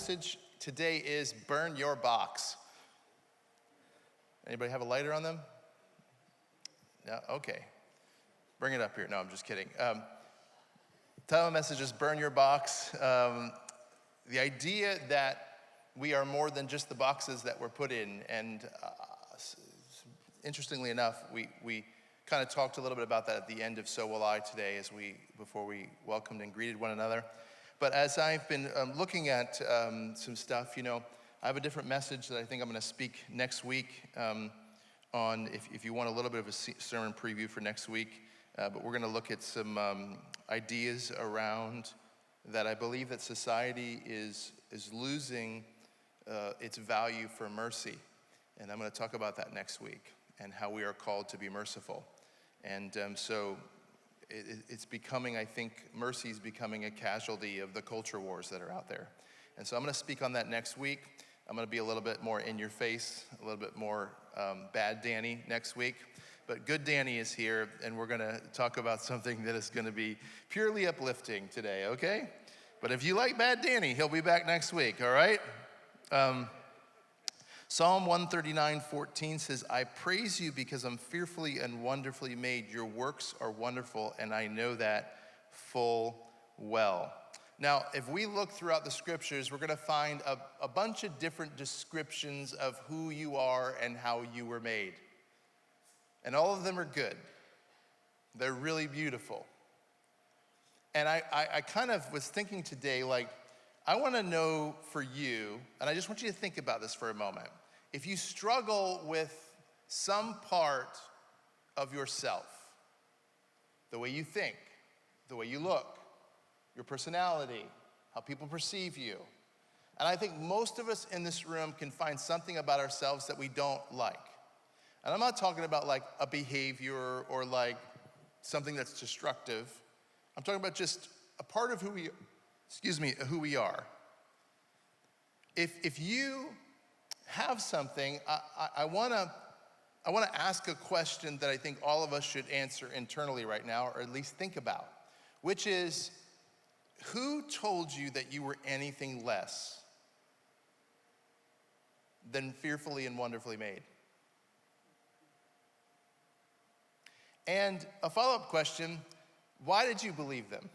message today is burn your box. Anybody have a lighter on them? No? Okay. Bring it up here. No, I'm just kidding. Title of the message is burn your box. The idea that we are more than just the boxes that we're put in. And interestingly enough, we kind of talked a little bit about that at the end of So Will I today before we welcomed and greeted one another. But as I've been looking at some stuff, I have a different message that I think I'm going to speak next week on, if you want a little bit of a sermon preview for next week. But we're going to look at some ideas around that I believe that society is losing its value for mercy. And I'm going to talk about that next week and how we are called to be merciful. And so it's becoming, I think, mercy is becoming a casualty of the culture wars that are out there. And so I'm going to speak on that next week. I'm going to be a little bit more in your face, a little bit more bad Danny next week. But good Danny is here, and we're going to talk about something that is going to be purely uplifting today, okay? But if you like bad Danny, he'll be back next week, all right? Psalm 139:14 says, I praise you because I'm fearfully and wonderfully made. Your works are wonderful, and I know that full well. Now, if we look throughout the scriptures, we're going to find a bunch of different descriptions of who you are and how you were made. And all of them are good. They're really beautiful. And I kind of was thinking today, I want to know for you, and I just want you to think about this for a moment. If you struggle with some part of yourself, the way you think, the way you look, your personality, how people perceive you, and I think most of us in this room can find something about ourselves that we don't like. And I'm not talking about a behavior or something that's destructive. I'm talking about just a part of who we are. If you have something, I want to ask a question that I think all of us should answer internally right now, or at least think about, which is, who told you that you were anything less than fearfully and wonderfully made? And a follow-up question, why did you believe them?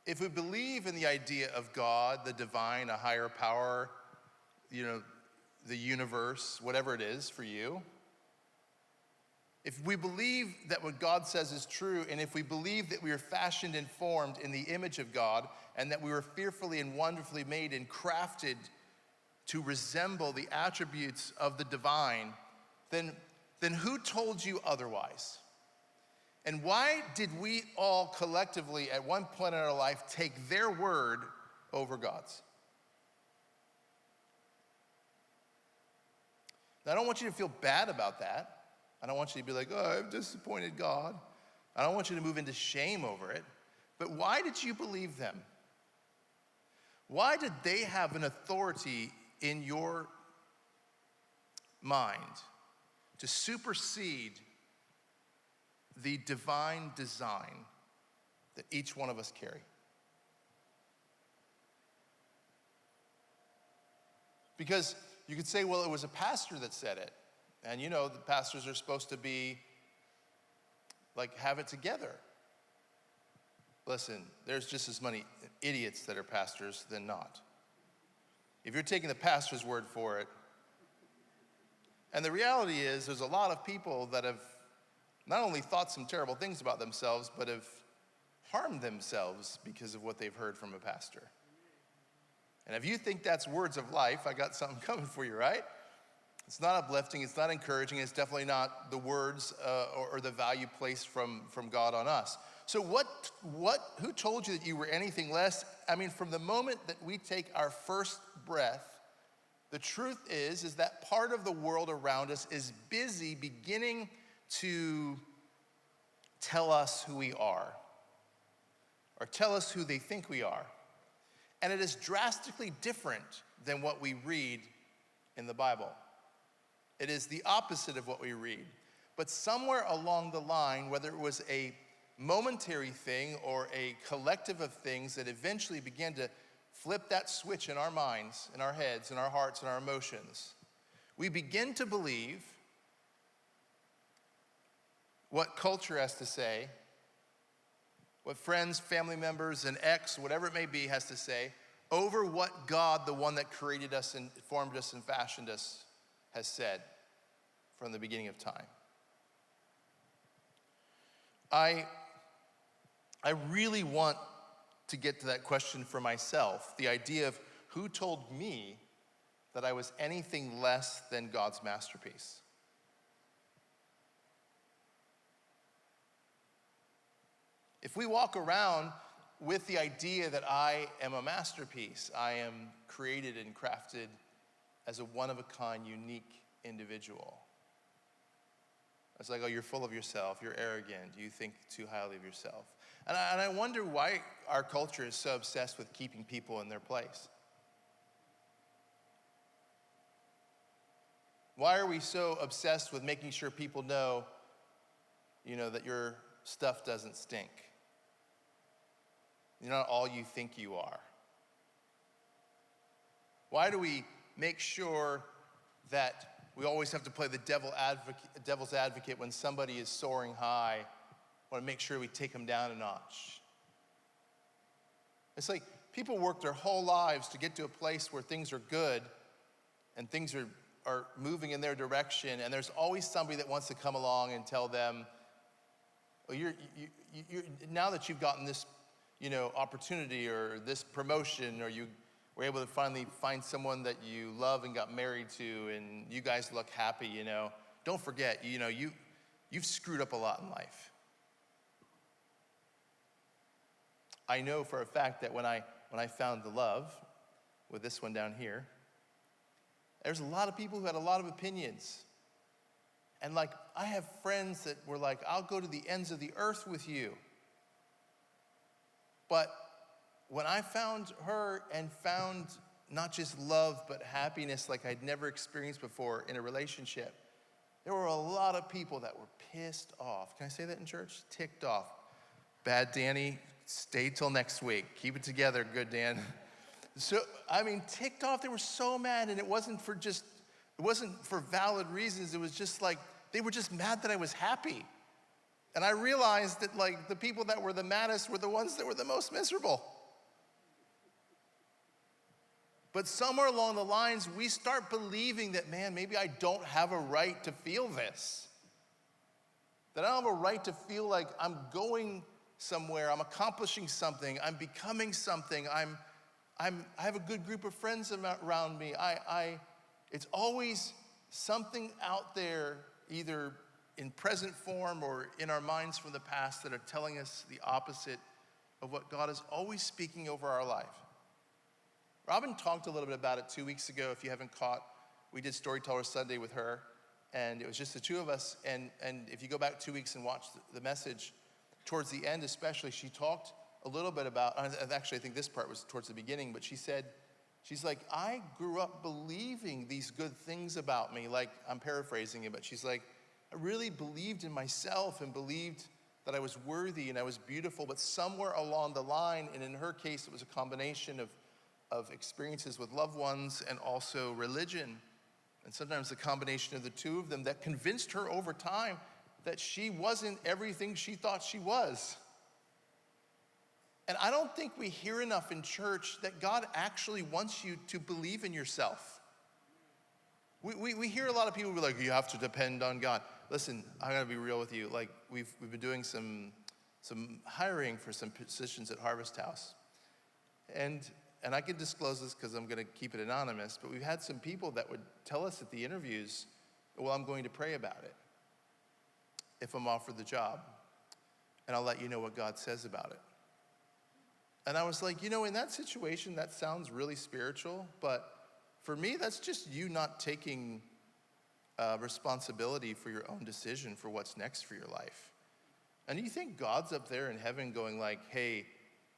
If we believe in the idea of God, the divine, a higher power, the universe, whatever it is for you, if we believe that what God says is true, and if we believe that we are fashioned and formed in the image of God, and that we were fearfully and wonderfully made and crafted to resemble the attributes of the divine, then who told you otherwise? And why did we all collectively at one point in our life take their word over God's? Now, I don't want you to feel bad about that. I don't want you to be like, oh, I've disappointed God. I don't want you to move into shame over it. But why did you believe them? Why did they have an authority in your mind to supersede the divine design that each one of us carry? Because you could say, well, it was a pastor that said it. And the pastors are supposed to be have it together. Listen, there's just as many idiots that are pastors than not. If you're taking the pastor's word for it, and the reality is there's a lot of people that have not only thought some terrible things about themselves, but have harmed themselves because of what they've heard from a pastor. And if you think that's words of life, I got something coming for you, right? It's not uplifting, it's not encouraging, it's definitely not the words or the value placed from God on us. So who told you that you were anything less? I mean, from the moment that we take our first breath, the truth is that part of the world around us is busy beginning to tell us who we are, or tell us who they think we are. And it is drastically different than what we read in the Bible. It is the opposite of what we read. But somewhere along the line, whether it was a momentary thing or a collective of things that eventually began to flip that switch in our minds, in our heads, in our hearts, in our emotions. We begin to believe what culture has to say, what friends, family members, and ex, whatever it may be, has to say, over what God, the one that created us and formed us and fashioned us, has said from the beginning of time. I really want to get to that question for myself, the idea of who told me that I was anything less than God's masterpiece. If we walk around with the idea that I am a masterpiece, I am created and crafted as a one-of-a-kind, unique individual. It's like, oh, you're full of yourself, you're arrogant, you think too highly of yourself. And I wonder why our culture is so obsessed with keeping people in their place. Why are we so obsessed with making sure people know, that your stuff doesn't stink? You're not all you think you are. Why do we make sure that we always have to play the devil's advocate when somebody is soaring high? We want to make sure we take them down a notch. It's like people work their whole lives to get to a place where things are good and things are moving in their direction, and there's always somebody that wants to come along and tell them, well, you're now that you've gotten this opportunity or this promotion, or you were able to finally find someone that you love and got married to, and you guys look happy, don't forget, you've screwed up a lot in life. I know for a fact that when I found the love with this one down here, there's a lot of people who had a lot of opinions. And I have friends that were like, I'll go to the ends of the earth with you. But when I found her and found not just love, but happiness like I'd never experienced before in a relationship, there were a lot of people that were pissed off. Can I say that in church? Ticked off. Bad Danny, stay till next week. Keep it together, good Dan. So, ticked off. They were so mad, and it wasn't for valid reasons. It was just they were just mad that I was happy. And I realized that the people that were the maddest were the ones that were the most miserable. But somewhere along the lines, we start believing that, man, maybe I don't have a right to feel this. That I don't have a right to feel like I'm going somewhere, I'm accomplishing something, I'm becoming something, I have a good group of friends around me. It's always something out there, either in present form or in our minds from the past, that are telling us the opposite of what God is always speaking over our life. Robin talked a little bit about it 2 weeks ago. If you haven't caught, we did Storyteller Sunday with her, and it was just the two of us. And if you go back 2 weeks and watch the message, towards the end especially, she talked a little bit about, actually I think this part was towards the beginning, but she's like, I grew up believing these good things about me. I'm paraphrasing it, but she's like, I really believed in myself and believed that I was worthy and I was beautiful, but somewhere along the line, and in her case, it was a combination of experiences with loved ones and also religion, and sometimes the combination of the two of them, that convinced her over time that she wasn't everything she thought she was. And I don't think we hear enough in church that God actually wants you to believe in yourself. We hear a lot of people be like, you have to depend on God. Listen, I gotta be real with you. We've been doing some hiring for some positions at Harvest House. And I can disclose this because I'm gonna keep it anonymous, but we've had some people that would tell us at the interviews, well, I'm going to pray about it if I'm offered the job, and I'll let you know what God says about it. And I was like, in that situation, that sounds really spiritual, but for me, that's just you not taking responsibility for your own decision for what's next for your life. And you think God's up there in heaven going hey,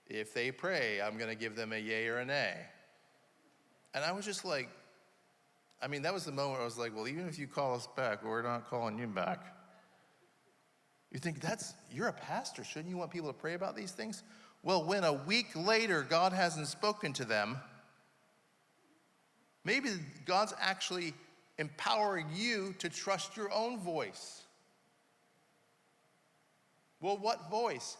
if they pray, I'm gonna give them a yay or a nay. And I was just that was the moment where I was like, well, even if you call us back, we're not calling you back. You think, you're a pastor. Shouldn't you want people to pray about these things? Well, when a week later God hasn't spoken to them, maybe God's actually empowering you to trust your own voice. Well, what voice?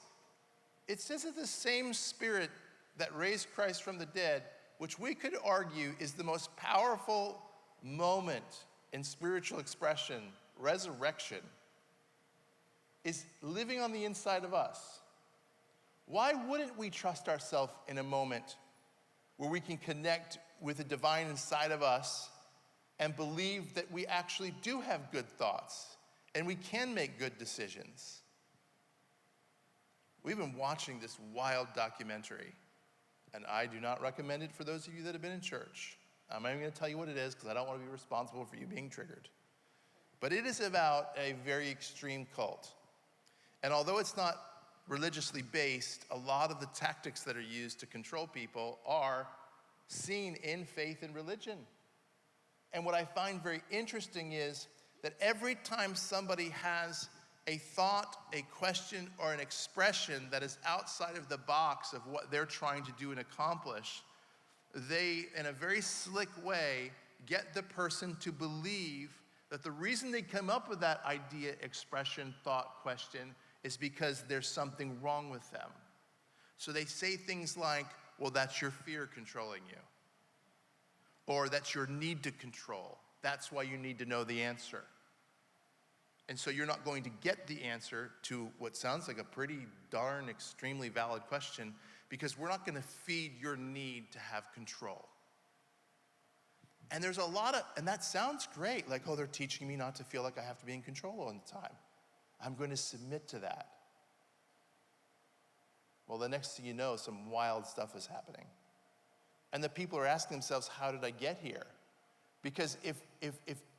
It says that the same Spirit that raised Christ from the dead, which we could argue is the most powerful moment in spiritual expression, resurrection, is living on the inside of us. Why wouldn't we trust ourselves in a moment where we can connect with the divine inside of us and believe that we actually do have good thoughts and we can make good decisions? We've been watching this wild documentary, and I do not recommend it for those of you that have been in church. I'm not even going to tell you what it is because I don't want to be responsible for you being triggered. But it is about a very extreme cult. And although it's not religiously based, a lot of the tactics that are used to control people are seen in faith and religion. And what I find very interesting is that every time somebody has a thought, a question, or an expression that is outside of the box of what they're trying to do and accomplish, they, in a very slick way, get the person to believe that the reason they come up with that idea, expression, thought, question is because there's something wrong with them. So they say things like, well, that's your fear controlling you. Or that's your need to control. That's why you need to know the answer. And so you're not going to get the answer to what sounds like a pretty darn extremely valid question, because we're not going to feed your need to have control. And there's a lot of, and that sounds great, like, oh, they're teaching me not to feel like I have to be in control all the time. I'm going to submit to that. Well, the next thing you know, some wild stuff is happening. And the people are asking themselves, how did I get here? Because if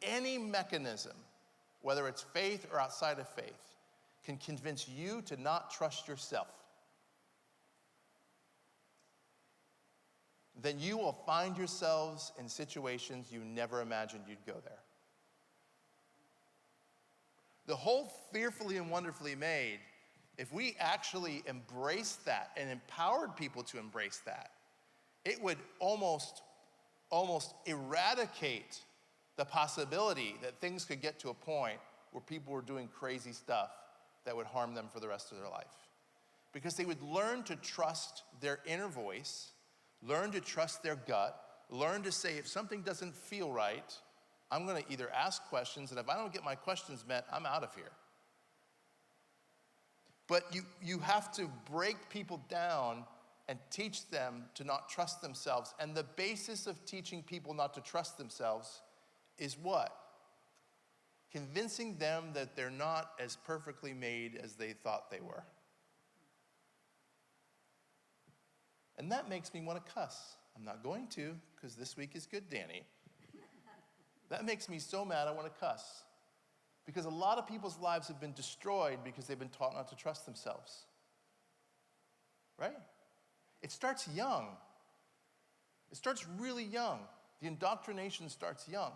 any mechanism, whether it's faith or outside of faith, can convince you to not trust yourself, then you will find yourselves in situations you never imagined you'd go there. The whole fearfully and wonderfully made, if we actually embraced that and empowered people to embrace that, it would almost eradicate the possibility that things could get to a point where people were doing crazy stuff that would harm them for the rest of their life. Because they would learn to trust their inner voice, learn to trust their gut, learn to say, if something doesn't feel right, I'm going to either ask questions, and if I don't get my questions met, I'm out of here. But you have to break people down and teach them to not trust themselves. And the basis of teaching people not to trust themselves is what? Convincing them that they're not as perfectly made as they thought they were. And that makes me want to cuss. I'm not going to, because this week is good, Danny. That makes me so mad I want to cuss. Because a lot of people's lives have been destroyed because they've been taught not to trust themselves. Right? It starts young. It starts really young. The indoctrination starts young.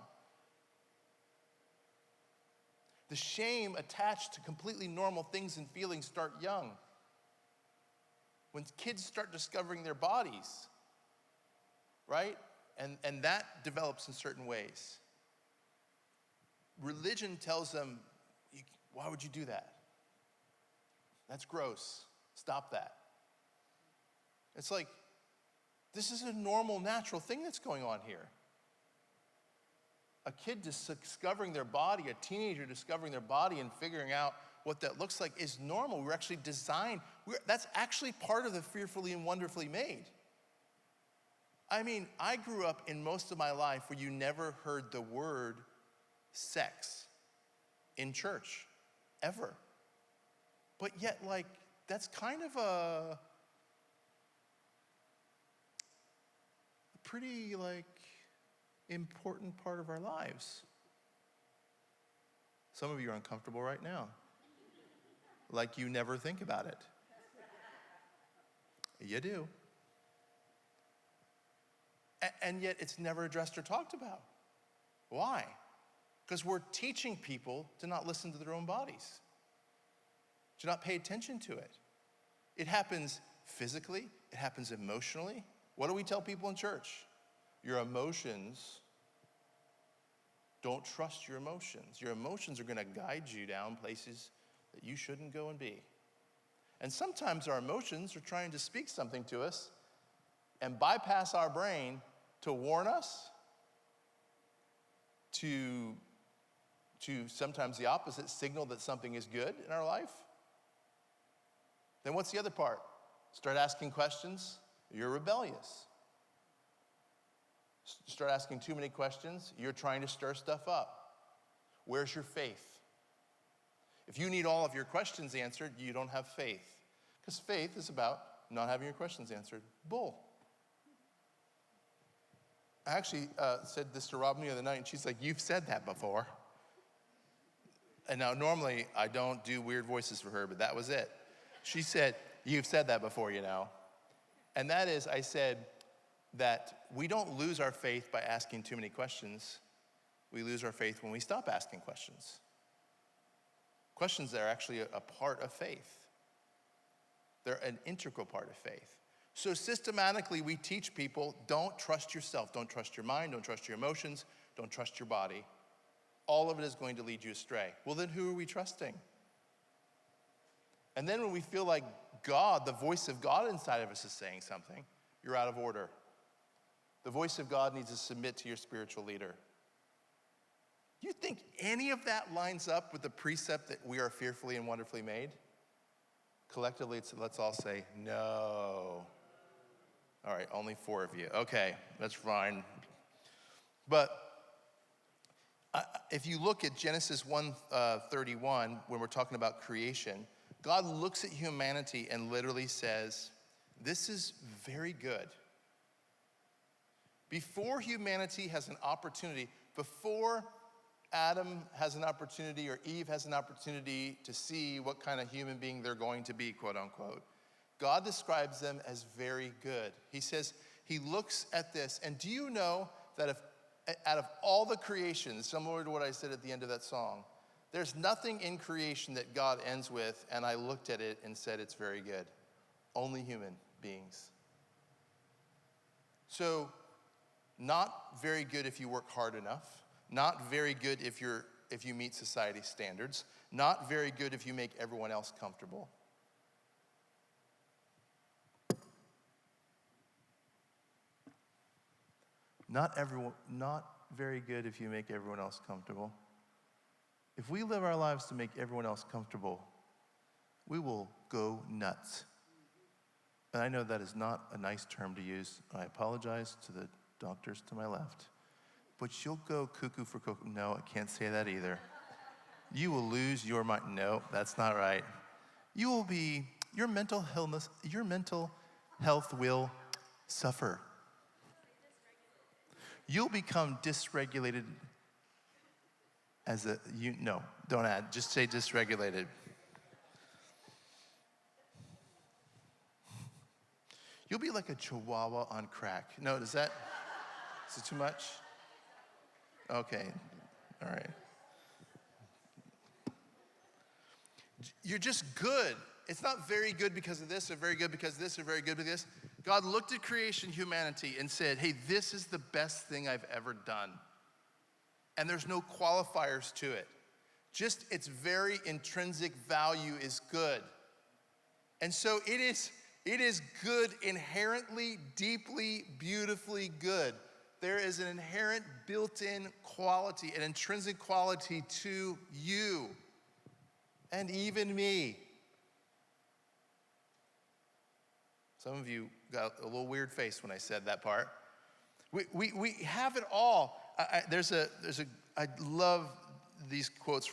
The shame attached to completely normal things and feelings start young. When kids start discovering their bodies, right? And that develops in certain ways. Religion tells them, why would you do that? That's gross. Stop that. It's like, this is a normal, natural thing that's going on here. A kid discovering their body, a teenager discovering their body and figuring out what that looks like is normal. We're actually designed, that's actually part of the fearfully and wonderfully made. I mean, I grew up in most of my life where you never heard the word sex in church, ever. But yet, like, that's kind of a pretty, like, important part of our lives. Some of you are uncomfortable right now. Like you never think about it. You do. And yet it's never addressed or talked about. Why? Because we're teaching people to not listen to their own bodies. Do not pay attention to it. It happens physically. It happens emotionally. What do we tell people in church? Your emotions, don't trust your emotions. Your emotions are going to guide you down places that you shouldn't go and be. And sometimes our emotions are trying to speak something to us and bypass our brain to warn us, to sometimes the opposite, signal that something is good in our life. Then what's the other part? Start asking questions, you're rebellious. Start asking too many questions, you're trying to stir stuff up. Where's your faith? If you need all of your questions answered, you don't have faith. Because faith is about not having your questions answered. Bull. I actually said this to Robin the other night, and she's like, you've said that before. And now normally I don't do weird voices for her, but that was it. She said, you've said that before, you know. And that is, I said that we don't lose our faith by asking too many questions. We lose our faith when we stop asking questions. Questions are actually a part of faith. They're an integral part of faith. So systematically, we teach people, don't trust yourself. Don't trust your mind. Don't trust your emotions. Don't trust your body. All of it is going to lead you astray. Well, then who are we trusting? And then when we feel like God, the voice of God inside of us is saying something, you're out of order. The voice of God needs to submit to your spiritual leader. Do you think any of that lines up with the precept that we are fearfully and wonderfully made? Collectively, let's all say, no. All right, only 4 of you. Okay, that's fine. But if you look at Genesis 1:31, when we're talking about creation, God looks at humanity and literally says, this is very good. Before humanity has an opportunity, before Adam has an opportunity or Eve has an opportunity to see what kind of human being they're going to be, quote unquote, God describes them as very good. He says, he looks at this, and do you know that if out of all the creations, similar to what I said at the end of that song, there's nothing in creation that God ends with, and I looked at it and said it's very good. Only human beings. So, not very good if you work hard enough. Not very good if you meet society's standards. Not very good if you make everyone else comfortable. Not very good if you make everyone else comfortable. If we live our lives to make everyone else comfortable, we will go nuts. And I know that is not a nice term to use. I apologize to the doctors to my left. But you'll go cuckoo for cocoa. No, I can't say that either. You will lose your mind. No, that's not right. Your mental health will suffer. You'll become dysregulated no, don't add, just say dysregulated. You'll be like a chihuahua on crack. No, is it too much? Okay, all right. You're just good. It's not very good because of this, or very good because of this, or very good because of this. God looked at creation, humanity, and said, hey, this is the best thing I've ever done. And there's no qualifiers to it. Just its very intrinsic value is good. And so it is good, inherently, deeply, beautifully good. There is an inherent built-in quality, an intrinsic quality to you and even me. Some of you got a little weird face when I said that part. We have it all. I love these quotes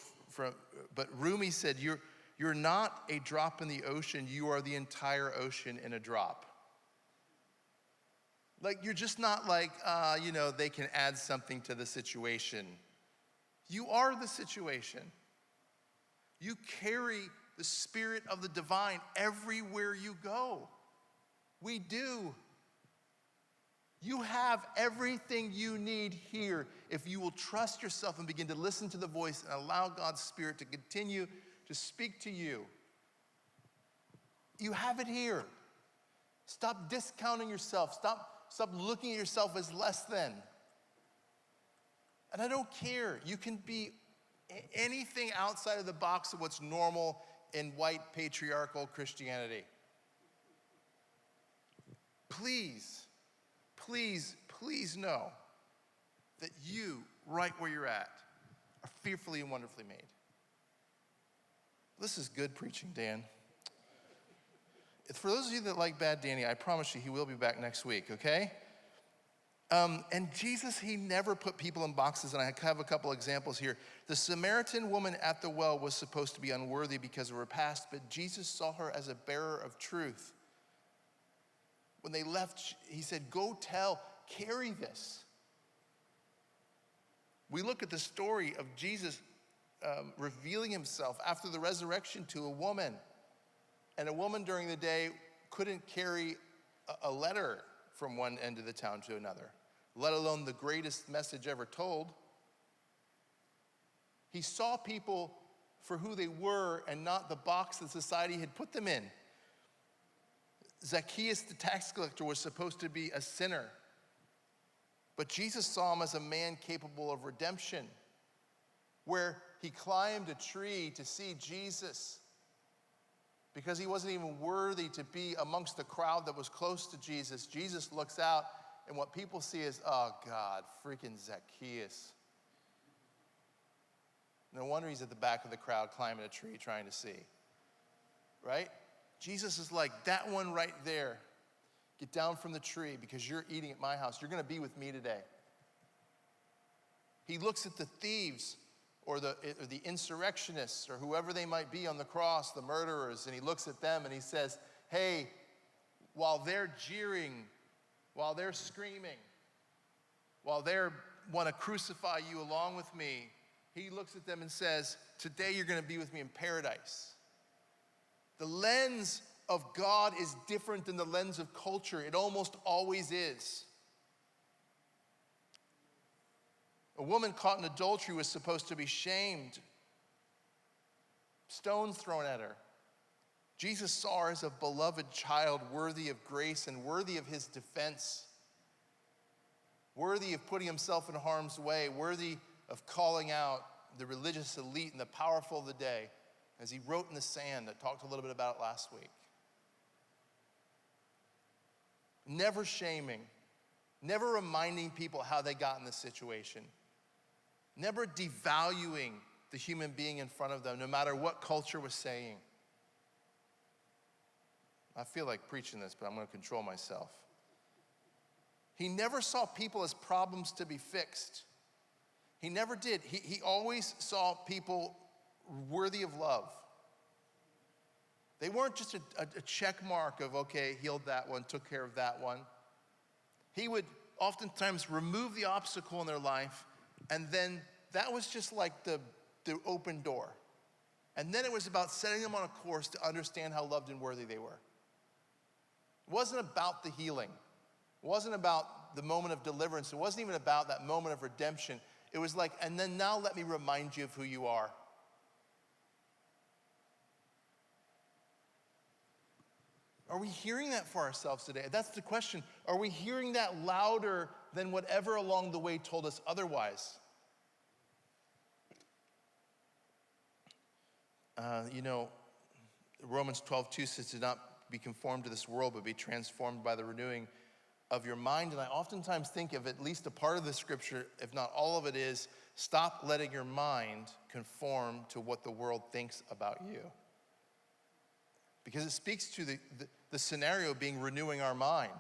but Rumi said, you're not a drop in the ocean, you are the entire ocean in a drop. Like, you're just not like, they can add something to the situation. You are the situation. You carry the spirit of the divine everywhere you go. We do. You have everything you need here if you will trust yourself and begin to listen to the voice and allow God's Spirit to continue to speak to you. You have it here. Stop discounting yourself. Stop looking at yourself as less than. And I don't care. You can be anything outside of the box of what's normal in white patriarchal Christianity. Please, please, please know that you, right where you're at, are fearfully and wonderfully made. This is good preaching, Dan. For those of you that like Bad Danny, I promise you he will be back next week, okay? And Jesus, he never put people in boxes, and I have a couple examples here. The Samaritan woman at the well was supposed to be unworthy because of her past, but Jesus saw her as a bearer of truth. When they left, he said, go carry this. We look at the story of Jesus revealing himself after the resurrection to a woman. And a woman during the day couldn't carry a letter from one end of the town to another, let alone the greatest message ever told. He saw people for who they were and not the box that society had put them in. Zacchaeus, the tax collector, was supposed to be a sinner, but Jesus saw him as a man capable of redemption, where he climbed a tree to see Jesus because he wasn't even worthy to be amongst the crowd that was close to Jesus. Jesus looks out, and what people see is, oh God, freaking Zacchaeus. No wonder he's at the back of the crowd climbing a tree trying to see, right? Jesus is like, that one right there, get down from the tree because you're eating at my house. You're going to be with me today. He looks at the thieves or the insurrectionists or whoever they might be on the cross, the murderers, and he looks at them and he says, hey, while they're jeering, while they're screaming, while they want to crucify you along with me, he looks at them and says, today you're going to be with me in paradise. The lens of God is different than the lens of culture. It almost always is. A woman caught in adultery was supposed to be shamed, stones thrown at her. Jesus saw her as a beloved child, worthy of grace and worthy of his defense, worthy of putting himself in harm's way, worthy of calling out the religious elite and the powerful of the day, as he wrote in the sand. I talked a little bit about it last week. Never shaming, never reminding people how they got in this situation, never devaluing the human being in front of them, no matter what culture was saying. I feel like preaching this, but I'm going to control myself. He never saw people as problems to be fixed. He never did. He always saw people worthy of love. They weren't just a check mark of, okay, healed that one, took care of that one. He would oftentimes remove the obstacle in their life, and then that was just like the open door. And then it was about setting them on a course to understand how loved and worthy they were. It wasn't about the healing. It wasn't about the moment of deliverance. It wasn't even about that moment of redemption. It was like, and then now let me remind you of who you are. Are we hearing that for ourselves today? That's the question. Are we hearing that louder than whatever along the way told us otherwise? Romans 12:2 says, do not be conformed to this world, but be transformed by the renewing of your mind. And I oftentimes think of at least a part of the scripture, if not all of it, is stop letting your mind conform to what the world thinks about you. Because it speaks to the scenario being renewing our mind.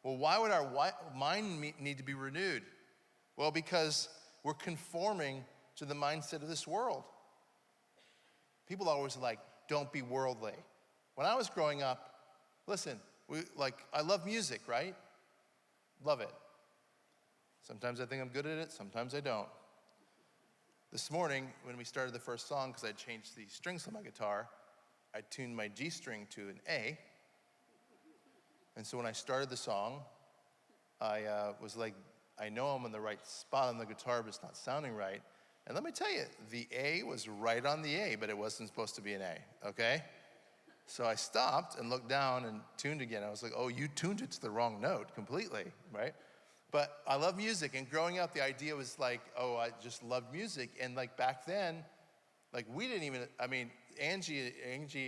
Well, why would our mind need to be renewed? Well, because we're conforming to the mindset of this world. People are always like, don't be worldly. When I was growing up, listen, I love music, right? Love it. Sometimes I think I'm good at it, sometimes I don't. This morning, when we started the first song, because I changed the strings on my guitar, I tuned my G string to an A. And so when I started the song, I was like, I know I'm in the right spot on the guitar, but it's not sounding right. And let me tell you, the A was right on the A, but it wasn't supposed to be an A, okay? So I stopped and looked down and tuned again. I was like, oh, you tuned it to the wrong note completely, right? But I love music, and growing up, the idea was like, oh, I just loved music. And like back then, like we didn't even, I mean, Angie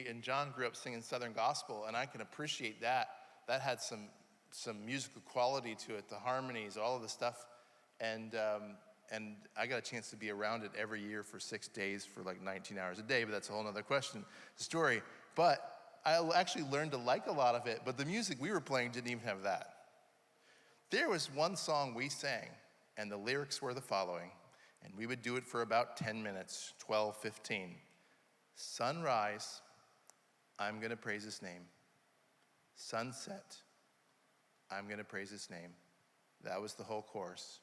and John grew up singing Southern gospel, and I can appreciate that. That had some musical quality to it, the harmonies, all of the stuff. And I got a chance to be around it every year for 6 days for like 19 hours a day, but that's a whole nother story. But I actually learned to like a lot of it, but the music we were playing didn't even have that. There was one song we sang, and the lyrics were the following, and we would do it for about 10 minutes, 12, 15. Sunrise, I'm gonna praise his name. Sunset, I'm gonna praise his name. That was the whole chorus.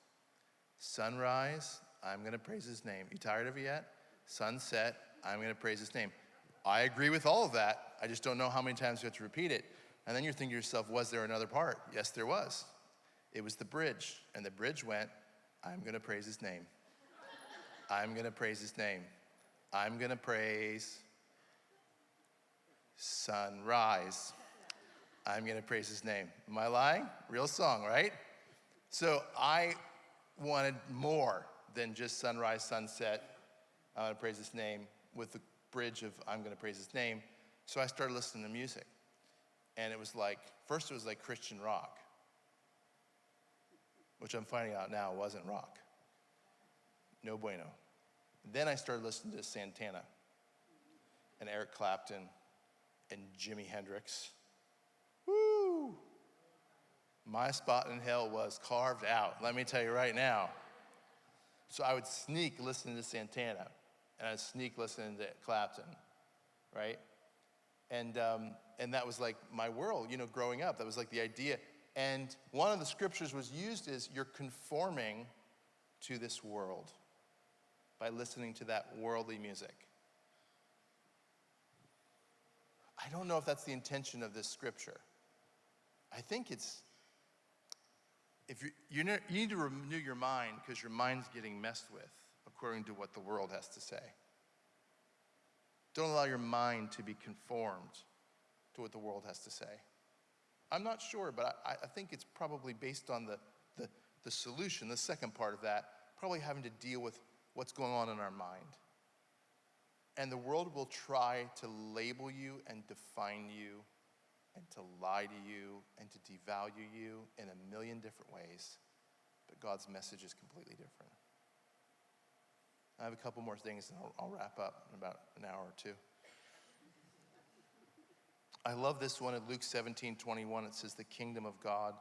Sunrise, I'm gonna praise his name. You tired of it yet? Sunset, I'm gonna praise his name. I agree with all of that. I just don't know how many times you have to repeat it. And then you're thinking to yourself, was there another part? Yes, there was. It was the bridge. And the bridge went, I'm gonna praise his name. I'm gonna praise his name. I'm gonna praise sunrise. I'm gonna praise his name. Am I lying? Real song, right? So I wanted more than just sunrise, sunset. I'm gonna praise his name with the bridge of I'm gonna praise his name. So I started listening to music. And it was like, first it was like Christian rock, which I'm finding out now wasn't rock. No bueno. Then I started listening to Santana and Eric Clapton and Jimi Hendrix. Woo! My spot in hell was carved out, let me tell you right now. So I would sneak listening to Santana, and I'd sneak listening to Clapton, right? And that was like my world, growing up. That was like the idea. And one of the scriptures was used is you're conforming to this world by listening to that worldly music. I don't know if that's the intention of this scripture. I think it's, if you need to renew your mind because your mind's getting messed with according to what the world has to say. Don't allow your mind to be conformed to what the world has to say. I'm not sure, but I think it's probably based on the solution, the second part of that, probably having to deal with what's going on in our mind. And the world will try to label you and define you and to lie to you and to devalue you in a million different ways. But God's message is completely different. I have a couple more things and I'll wrap up in about an hour or two. I love this one in Luke 17:21. It says, the kingdom of God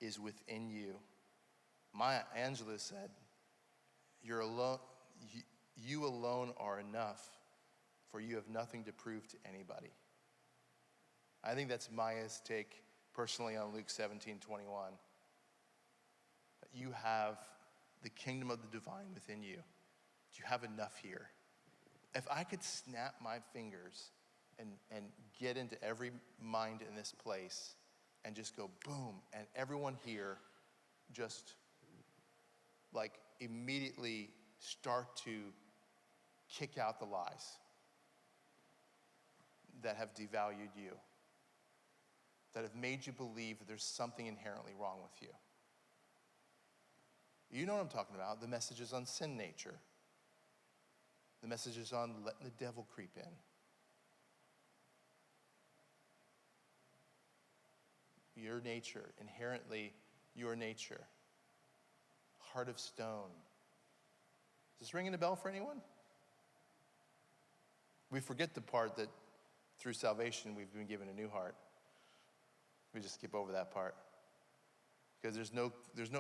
is within you. Maya Angelou said, you're alone, you alone are enough, for you have nothing to prove to anybody. I think that's Maya's take personally on Luke 17:21. That you have the kingdom of the divine within you. You have enough here. If I could snap my fingers and get into every mind in this place and just go boom, and everyone here just like immediately start to kick out the lies that have devalued you, that have made you believe that there's something inherently wrong with you. You know what I'm talking about. The message is on sin nature. The message is on letting the devil creep in. Your nature, inherently your nature. Heart of stone. Is this ringing a bell for anyone? We forget the part that through salvation we've been given a new heart. We just skip over that part. Because there's no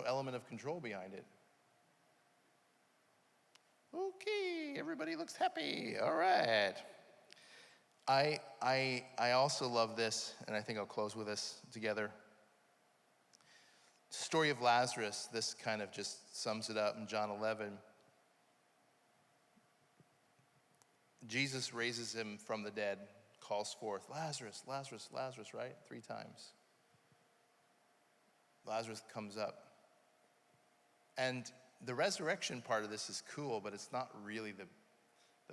element of control behind it. Okay, everybody looks happy. All right. I also love this, and I think I'll close with this together. Story of Lazarus, this kind of just sums it up in John 11. Jesus raises him from the dead, calls forth, Lazarus, Lazarus, Lazarus, right? 3 times. Lazarus comes up. And the resurrection part of this is cool, but it's not really the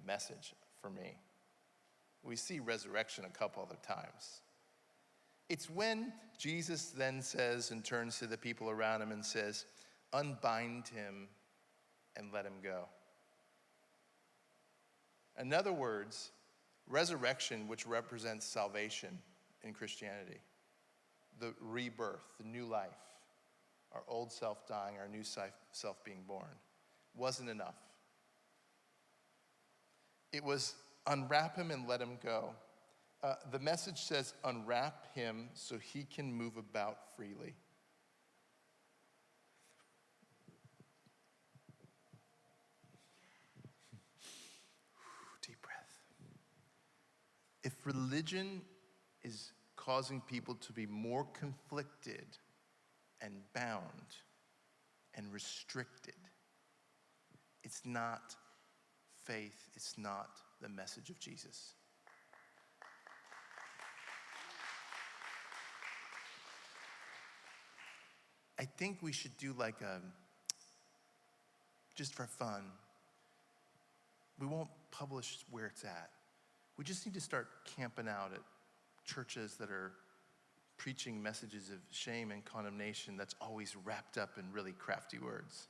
message for me. We see resurrection a couple other times. It's when Jesus then says and turns to the people around him and says, unbind him and let him go. In other words, resurrection, which represents salvation in Christianity, the rebirth, the new life, our old self dying, our new self being born, wasn't enough. It was unwrap him and let him go. The message says unwrap him so he can move about freely. Deep breath. If religion is causing people to be more conflicted and bound and restricted, it's not faith, it's not the message of Jesus. I think we should do like just for fun, we won't publish where it's at. We just need to start camping out at churches that are preaching messages of shame and condemnation that's always wrapped up in really crafty words.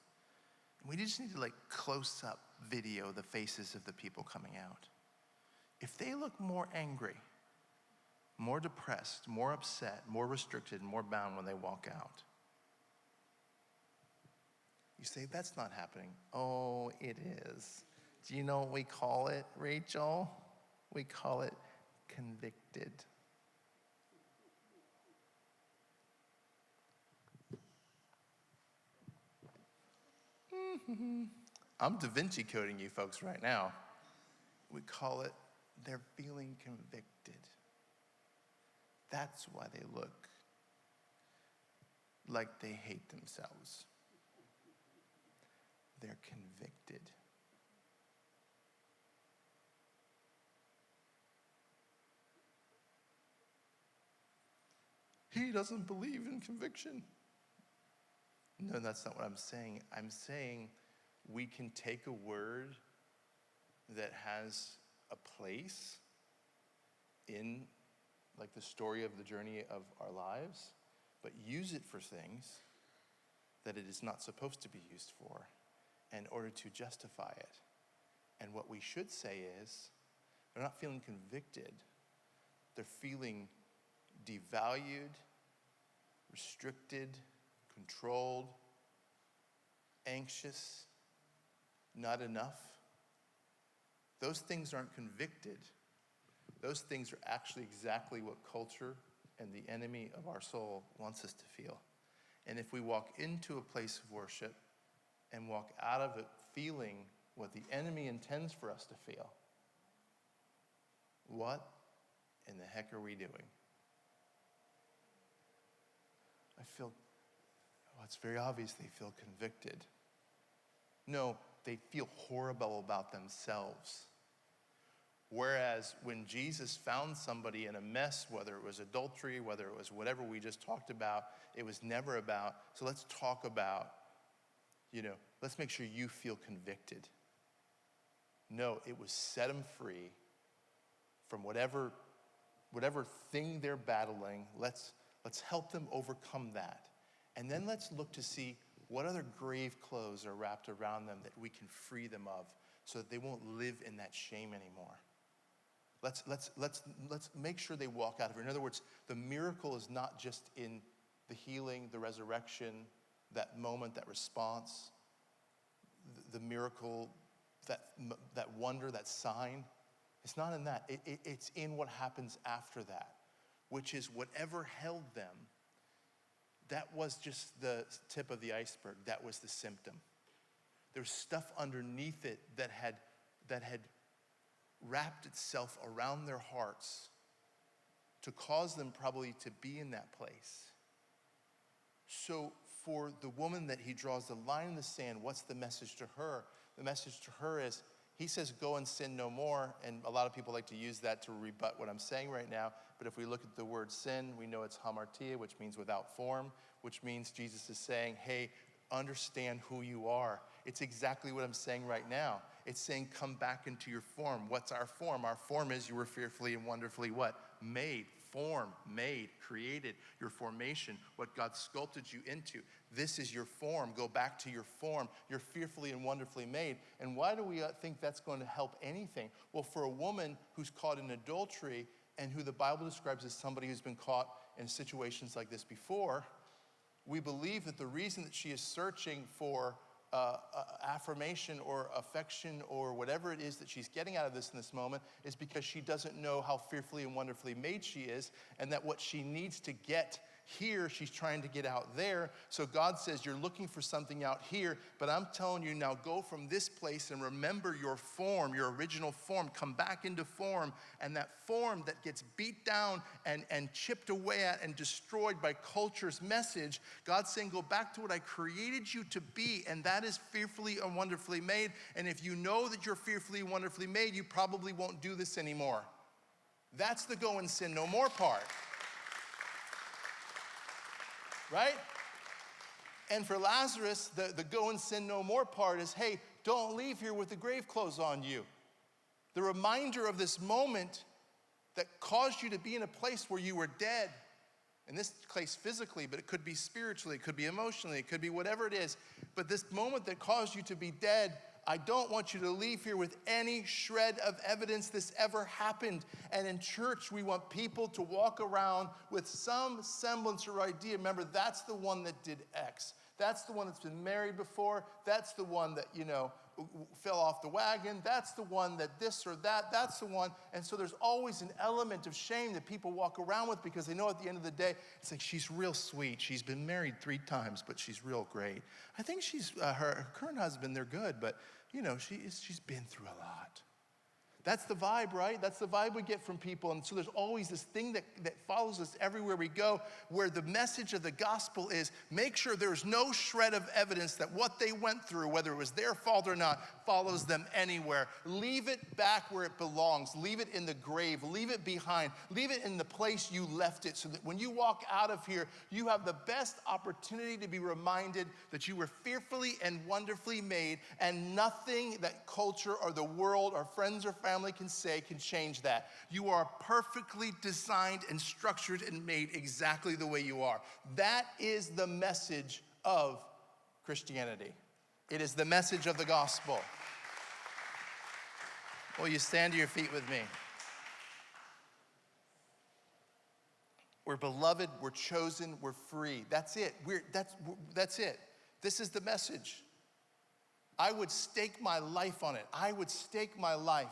We just need to like close up video the faces of the people coming out. If they look more angry, more depressed, more upset, more restricted, more bound when they walk out, you say, that's not happening. Oh, it is. Do you know what we call it, Rachel? We call it convicted. I'm Da Vinci coding you folks right now. We call it, they're feeling convicted. That's why they look like they hate themselves. They're convicted. He doesn't believe in conviction. No, that's not what I'm saying. I'm saying we can take a word that has a place in like the story of the journey of our lives, but use it for things that it is not supposed to be used for in order to justify it. And what we should say is, they're not feeling convicted. They're feeling devalued, restricted, controlled, anxious, not enough. Those things aren't convicted. Those things are actually exactly what culture and the enemy of our soul wants us to feel. And if we walk into a place of worship and walk out of it feeling what the enemy intends for us to feel, what in the heck are we doing? It's very obvious they feel convicted. No, they feel horrible about themselves. Whereas when Jesus found somebody in a mess, whether it was adultery, whether it was whatever we just talked about, it was never about, so let's talk about, let's make sure you feel convicted. No, it was set them free from whatever thing they're battling. Let's help them overcome that. And then let's look to see what other grave clothes are wrapped around them that we can free them of so that they won't live in that shame anymore. Let's make sure they walk out of it. In other words, the miracle is not just in the healing, the resurrection, that moment, that response, the miracle, that wonder, that sign. It's not in that. It's in what happens after that, which is whatever held them. That was just the tip of the iceberg. That was the symptom. There's stuff underneath it that had wrapped itself around their hearts to cause them probably to be in that place. So for the woman that he draws the line in the sand, what's the message to her? The message to her is, he says, go and sin no more. And a lot of people like to use that to rebut what I'm saying right now. But if we look at the word sin, we know it's hamartia, which means without form, which means Jesus is saying, hey, understand who you are. It's exactly what I'm saying right now. It's saying come back into your form. What's our form? Our form is you were fearfully and wonderfully what? Made, formed, made, created, your formation, what God sculpted you into. This is your form. Go back to your form. You're fearfully and wonderfully made. And why do we think that's going to help anything? Well, for a woman who's caught in adultery and who the Bible describes as somebody who's been caught in situations like this before, we believe that the reason that she is searching for affirmation or affection or whatever it is that she's getting out of this in this moment is because she doesn't know how fearfully and wonderfully made she is, and that what she needs to get here, she's trying to get out there. So God says, you're looking for something out here, but I'm telling you now, go from this place and remember your form, your original form. Come back into form, and that form that gets beat down and chipped away at and destroyed by culture's message, God's saying, go back to what I created you to be, and that is fearfully and wonderfully made. And if you know that you're fearfully and wonderfully made, you probably won't do this anymore. That's the go and sin no more part. Right? And for Lazarus, the go and sin no more part is, hey, don't leave here with the grave clothes on you. The reminder of this moment that caused you to be in a place where you were dead. In this case, physically, but it could be spiritually, it could be emotionally, it could be whatever it is. But this moment that caused you to be dead, I don't want you to leave here with any shred of evidence this ever happened. And in church, we want people to walk around with some semblance or idea. Remember, that's the one that did X. That's the one that's been married before. That's the one that, fell off the wagon. That's the one that this or that. That's the one. And so there's always an element of shame that people walk around with because they know at the end of the day, it's like, she's real sweet. She's been married 3 times, but she's real great. I think she's, her current husband, they're good, but, she's been through a lot. That's the vibe, right? That's the vibe we get from people. And so there's always this thing that follows us everywhere we go, where the message of the gospel is make sure there's no shred of evidence that what they went through, whether it was their fault or not, follows them anywhere. Leave it back where it belongs. Leave it in the grave. Leave it behind. Leave it in the place you left it so that when you walk out of here, you have the best opportunity to be reminded that you were fearfully and wonderfully made, and nothing that culture or the world or friends or family can say can change that. You are perfectly designed and structured and made exactly the way you are. That is the message of Christianity. It is the message of the gospel. Will you stand to your feet with me? We're beloved, we're chosen, we're free. That's it. That's it. This is the message. I would stake my life on it. I would stake my life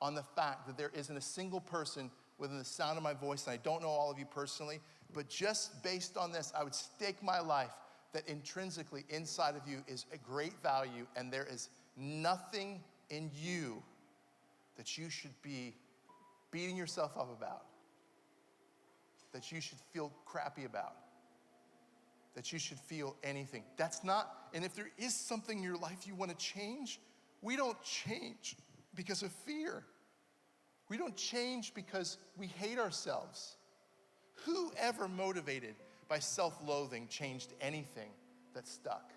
on the fact that there isn't a single person within the sound of my voice, and I don't know all of you personally, but just based on this, I would stake my life that intrinsically inside of you is a great value, and there is nothing in you that you should be beating yourself up about, that you should feel crappy about, that you should feel anything. That's not, and if there is something in your life you want to change, we don't change because of fear. We don't change because we hate ourselves. Who ever motivated by self-loathing changed anything that stuck?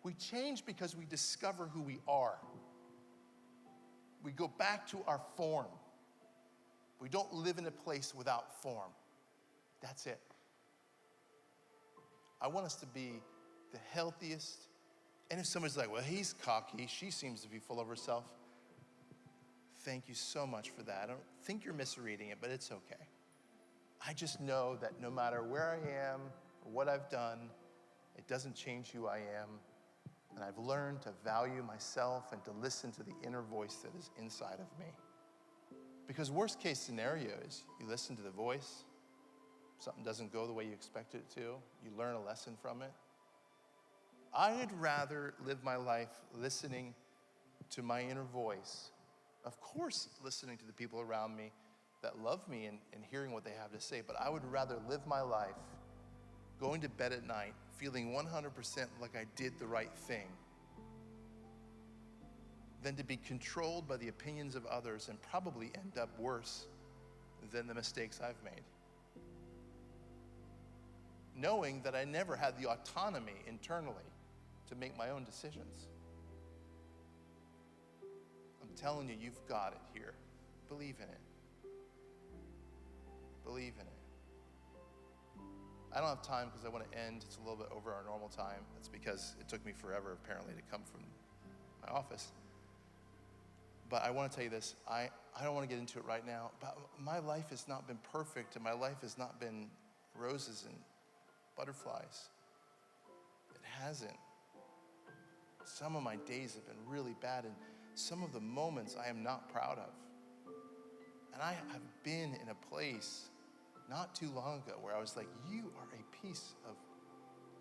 We change because we discover who we are. We go back to our form. We don't live in a place without form. That's it. I want us to be the healthiest. And if somebody's like, well, he's cocky, she seems to be full of herself. Thank you so much for that. I don't think you're misreading it, but it's okay. I just know that no matter where I am or what I've done, it doesn't change who I am. And I've learned to value myself and to listen to the inner voice that is inside of me. Because worst case scenario is you listen to the voice, something doesn't go the way you expected it to, you learn a lesson from it. I'd rather live my life listening to my inner voice. Of course, listening to the people around me that love me and hearing what they have to say, but I would rather live my life going to bed at night feeling 100% like I did the right thing than to be controlled by the opinions of others and probably end up worse than the mistakes I've made. Knowing that I never had the autonomy internally to make my own decisions. telling you, you've got it here. Believe in it. Believe in it. I don't have time because I want to end. It's a little bit over our normal time. That's because it took me forever, apparently, to come from my office. But I want to tell you this. I don't want to get into it right now. But my life has not been perfect, and my life has not been roses and butterflies. It hasn't. Some of my days have been really bad, and some of the moments I am not proud of. And I have been in a place not too long ago where I was like, you are a piece of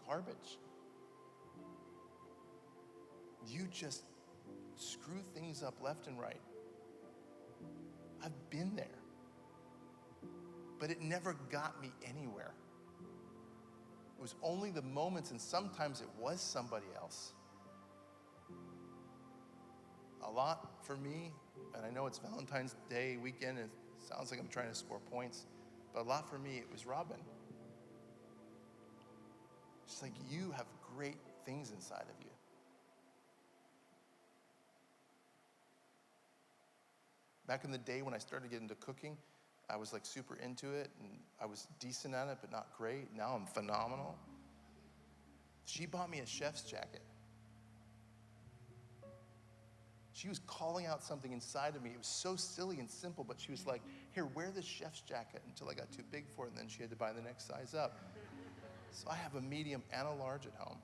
garbage. You just screw things up left and right. I've been there. But it never got me anywhere. It was only the moments, and sometimes it was somebody else. A lot for me, and I know it's Valentine's Day weekend, and it sounds like I'm trying to score points, but a lot for me, it was Robin. It's like, you have great things inside of you. Back in the day when I started getting into cooking, I was like super into it, and I was decent at it, but not great. Now I'm phenomenal. She bought me a chef's jacket. She was calling out something inside of me. It was so silly and simple, but she was like, here, wear this chef's jacket, until I got too big for it, and then she had to buy the next size up. So I have a medium and a large at home.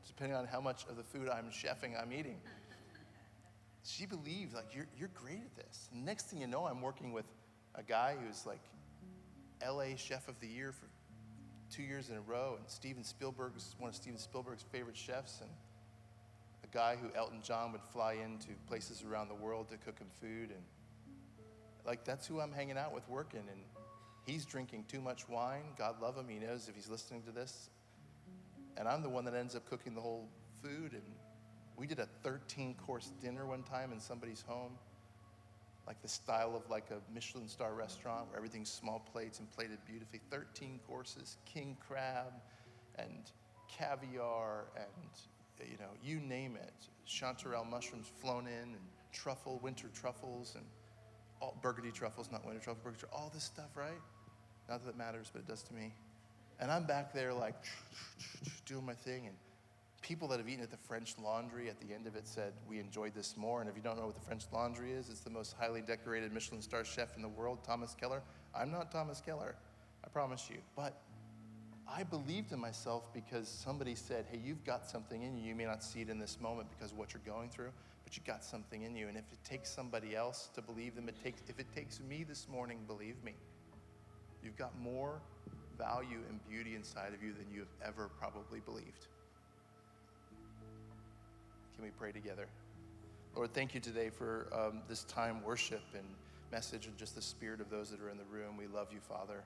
Depending on how much of the food I'm chefing, I'm eating. She believed, like, you're great at this. And next thing you know, I'm working with a guy who's like LA Chef of the Year for 2 years in a row, and Steven Spielberg is one of Steven Spielberg's favorite chefs, and a guy who Elton John would fly into places around the world to cook him food. And like, that's who I'm hanging out with, working. And he's drinking too much wine. God love him. He knows if he's listening to this. And I'm the one that ends up cooking the whole food. And we did a 13-course dinner one time in somebody's home, like the style of like a Michelin star restaurant where everything's small plates and plated beautifully. 13 courses, king crab and caviar and, you know, you name it. Chanterelle mushrooms flown in, and winter truffles, and all burgundy truffles, not winter truffles, burgundy, all this stuff, right? Not that it matters, but it does to me. And I'm back there like doing my thing, and people that have eaten at the French Laundry at the end of it said, we enjoyed this more. And if you don't know what the French Laundry is, it's the most highly decorated Michelin star chef in the world, Thomas Keller. I'm not Thomas Keller, I promise you. But I believed in myself because somebody said, hey, you've got something in you. You may not see it in this moment because of what you're going through, but you got something in you. And if it takes somebody else to believe them, if it takes me this morning, believe me, you've got more value and beauty inside of you than you have ever probably believed. Can we pray together? Lord, thank you today for this time worship and message, and just the spirit of those that are in the room. We love you, Father.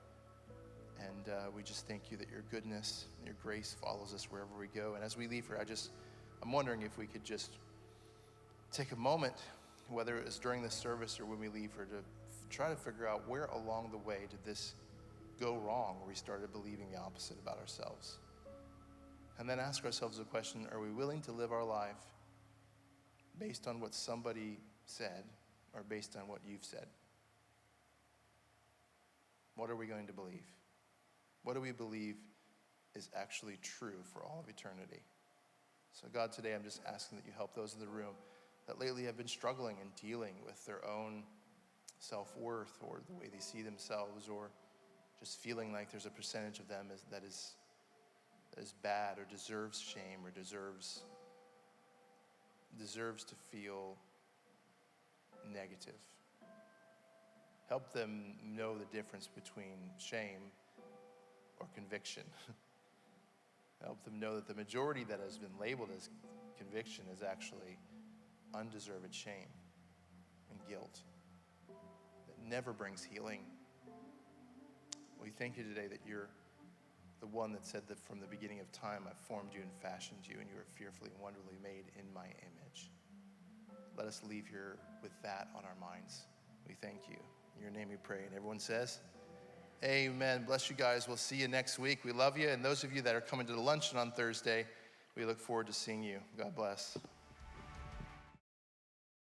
And we just thank you that your goodness and your grace follows us wherever we go. And as we leave here, I'm wondering if we could just take a moment, whether it was during this service or when we leave here, to try to figure out where along the way did this go wrong, where we started believing the opposite about ourselves. And then ask ourselves the question, are we willing to live our life based on what somebody said or based on what you've said? What are we going to believe? What do we believe is actually true for all of eternity? So God, today I'm just asking that you help those in the room that lately have been struggling and dealing with their own self-worth or the way they see themselves, or just feeling like there's a percentage of them that is bad or deserves shame or deserves to feel negative. Help them know the difference between shame or conviction. Help them know that the majority that has been labeled as conviction is actually undeserved shame and guilt that never brings healing. We thank you today that you're the one that said that from the beginning of time, I formed you and fashioned you, and you are fearfully and wonderfully made in my image. Let us leave here with that on our minds. We thank you. In your name we pray. And everyone says, amen. Bless you guys. We'll see you next week. We love you. And those of you that are coming to the luncheon on Thursday, we look forward to seeing you. God bless.